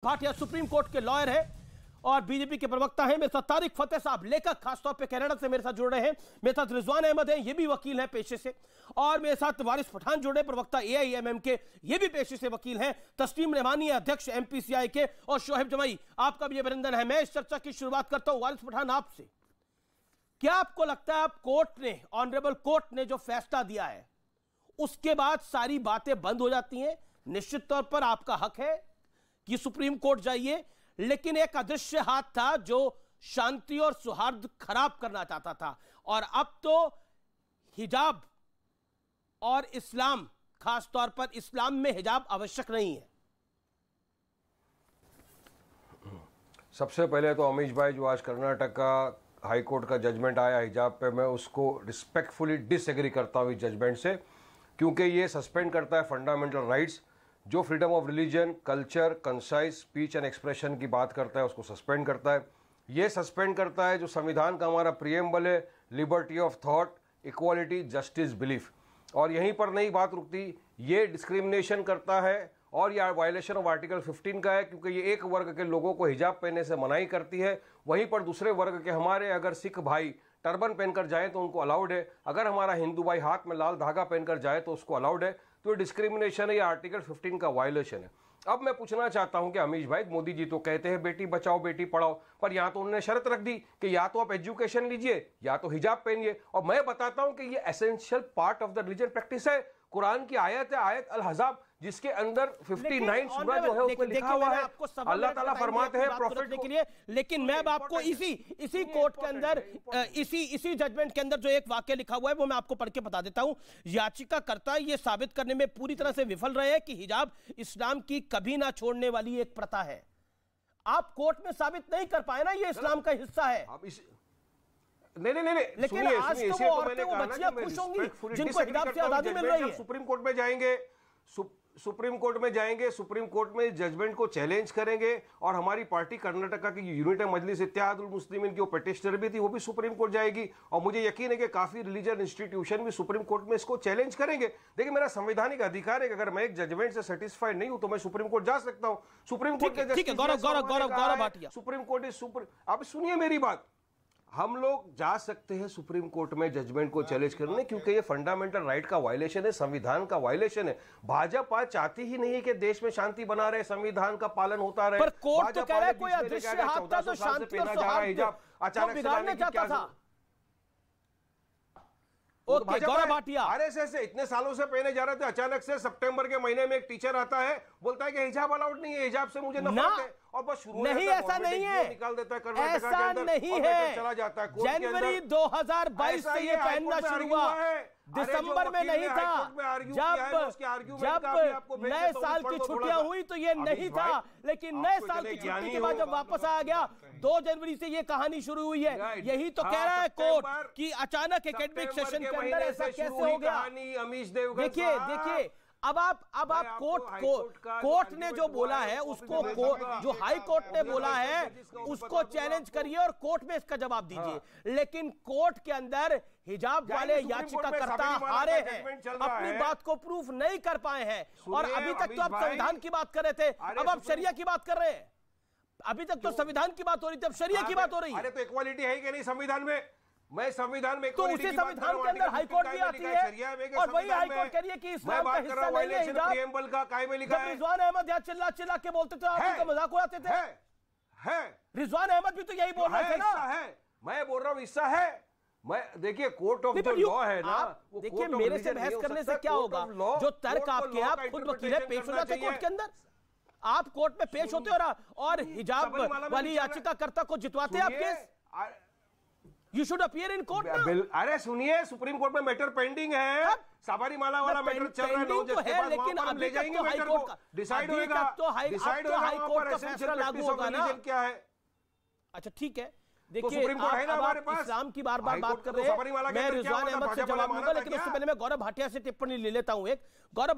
Bhatia supreme court के lawyer हैं और बीजेपी के प्रवक्ता हैं। मेरे साथ तारिक फतेह साहब लेखक खासतौर पे कनाडा से मेरे साथ जुड़ रहे हैं। मेरे साथ रिजवान अहमद हैं, ये भी वकील हैं पेशे से, और मेरे साथ वारिस पठान जुड़े, प्रवक्ता एआईएमएम के, ये भी पेशे से वकील हैं। तस्लीम रहमानी अध्यक्ष एमपीसीआई के, और शोहेब जमाई आपका भी अभिनंदन है। मैं इस चर्चा की शुरुआत करता हूं वारिस पठान आपसे। क्या आपको लगता है, आप कोर्ट ने, ऑनरेबल कोर्ट ने जो फैसला दिया है उसके बाद सारी बातें बंद हो जाती हैं? निश्चित तौर पर आपका हक है कि सुप्रीम कोर्ट जाइए, लेकिन एक अदृश्य हाथ था जो शांति और सौहार्द खराब करना चाहता था, और अब तो हिजाब और इस्लाम, खासतौर पर इस्लाम में हिजाब आवश्यक नहीं है। सबसे पहले तो अमीश भाई, जो आज कर्नाटक का हाई कोर्ट का जजमेंट आया हिजाब पे, मैं उसको रिस्पेक्टफुली डिसएग्री करता हूँ इस जजमेंट से, क्योंकि ये सस्पेंड करता है फंडामेंटल राइट्स। जो freedom of religion, culture, concise speech and expression की बात करता है उसको सस्पेंड करता है। ये सस्पेंड करता है जो संविधान का हमारा प्रीएम्बल है, liberty of thought, equality, justice, belief, और यहीं पर नहीं बात रुकती। ये डिस्क्रिमिनेशन करता है और यह वायलेशन ऑफ आर्टिकल 15 का है, क्योंकि ये एक वर्ग के लोगों को हिजाब पहनने से मनाही करती है, वहीं पर दूसरे वर्ग के हमारे अगर सिख भाई टर्बन पहनकर जाए तो उनको अलाउड है, अगर हमारा हिंदू भाई हाथ में लाल धागा पहनकर जाए तो उसको अलाउड है। तो ये डिस्क्रिमिनेशन है, ये आर्टिकल 15 का वायलेशन है। अब मैं पूछना चाहता हूं कि अमीश भाई, मोदी जी तो कहते हैं बेटी बचाओ बेटी पढ़ाओ, पर यहां तो उन्होंने शर्त रख दी कि या तो आप एजुकेशन लीजिए या तो हिजाब पहनिए। और मैं बताता हूं कि ये essential part of the religion practice है। कुरान की आयत है, आयत अल हज़ाब, जिसके अंदर 59 सूरा जो है उसमें लिखा हुआ है, अल्लाह ताला फरमाते हैं प्रॉफिट के लिए। लेकिन मैं अब आपको इसी कोर्ट के अंदर, इसी जजमेंट के अंदर जो एक वाक्य लिखा हुआ है वो मैं आपको पढ़ के बता देता हूं। याचिकाकर्ता ये साबित करने में पूरी तरह से विफल रहे हैं कि हिजाब इस्लाम की कभी ना छोड़ने वाली एक प्रथा है। आप कोर्ट में साबित नहीं कर पाए ना ये इस्लाम का हिस्सा है। नहीं, लेकिन आज तो वो औरतें, वो बच्चियां खुश होंगी जिनको हिजाब से आजादी मिल रही है। सुप्रीम कोर्ट में जाएंगे, सुप्रीम कोर्ट में जजमेंट को चैलेंज करेंगे, और हमारी पार्टी कर्नाटका की यूनिट मजलिस इत्तेहादुल मुस्लिमीन की वो पिटिशनर भी थी, वो भी सुप्रीम कोर्ट जाएगी, और मुझे यकीन है कि काफी रिलीजियस इंस्टीट्यूशन भी सुप्रीम कोर्ट में इसको चैलेंज करेंगे। देखिए, मेरा संवैधानिक अधिकार है कि अगर मैं एक जजमेंट से सेटिस्फाइड नहीं हूं तो मैं सुप्रीम कोर्ट जा सकता हूं। सुप्रीम कोर्ट के गौरव भाटिया, सुप्रीम कोर्ट अब सुनिए मेरी बात, हम लोग जा सकते हैं सुप्रीम कोर्ट में जजमेंट को चैलेंज करने, क्योंकि ये फंडामेंटल राइट का वायलेशन है, संविधान का वायलेशन है। भाजपा चाहती ही नहीं है कि देश में शांति बना रहे, संविधान का पालन होता रहे। पर कोर्ट तो कह रहा है कोई अदृश्य हाथ था जो शांति और सौहार्द को बिगाड़ना चाहता था। ओके, गौरव भाटिया, आरएसएस से इतने सालों से पहने जा रहे थे, अचानक से सितंबर के महीने में एक टीचर आता है, बोलता है कि हिजाब अलाउड नहीं है, हिजाब से मुझे नफरत है, और बस शुरू नहीं, ऐसा नहीं है, निकाल देता है, ऐसा नहीं है, चला जाता है। जनवरी 2022 से ये पहनना शुरू हुआ, दिसंबर में नहीं था। जब नए साल की छुट्टियां हुई तो ये नहीं था, लेकिन नए साल की छुट्टी के बाद जब वापस आ गया 2 जनवरी से ये कहानी शुरू हुई है। यही तो कह रहा है कोर्ट कि अचानक एकेडमिक सेशन के अंदर ऐसा कैसे हो गया। देखिए, अब आप कोर्ट ने जो बोला है उसको, जो हाई कोर्ट ने बोला है उसको चैलेंज करिए और कोर्ट में इसका जवाब दीजिए। लेकिन कोर्ट के अंदर हिजाब वाले याचिकाकर्ता हारे हैं, अपनी बात को प्रूफ नहीं कर पाए हैं, और अभी तक तो आप संविधान की बात कर रहे थे, अब आप शरिया की बात कर रहे हैं। अभी तक तो संविधान की बात हो रही थी, अब शरिया की बात हो रही है। अरे तो इक्वालिटी है कि नहीं संविधान में? मैं संविधान में तो उसी संविधान के अंदर हाईकोर्ट भी आती है, और वही हाईकोर्ट कह रही है कि इस्लाम का हिस्सा नहीं है हिजाब। प्रीएम्बल का काय में लिखा है। रिजवान अहमद यहाँ चिल्ला के बोलते थे, आप उनका मजाक उड़ाते थे। रिजवान अहमद भी तो यही बोल रहे थे ना। मैं बोल रहा हूँ हिस्सा है। मैं देखिए, कोर्ट ऑफ द लॉ है ना। देखिए, मेरे से बहस करने से क्या होगा? जो तर्क आपके, आप खुद वकील है, पेश हो जाते कोर्ट के अंदर, आप कोर्ट में पेश होते और हिजाब वाली याचिकाकर्ता को जितवाते आप case. You should appear in court now. अरे सुनिए, सुप्रीम कोर्ट में मैटर पेंडिंग है, साबरीमाला वाला मैटर चल रहा है, तो है, लेकिन अभी तक तो हाई कोर्ट का डिसाइड होगा, हाई कोर्ट का फैसला लागू होगा ना। क्या है? अच्छा, ठीक है। देखिए, आप इस्लाम की बार बात कर रहे हैं, मैं रिजवान अहमद से जवाब दूंगा, लेकिन उससे पहले मैं गौरव भाटिया से टिप्पणी ले लेता हूं। एक गौरव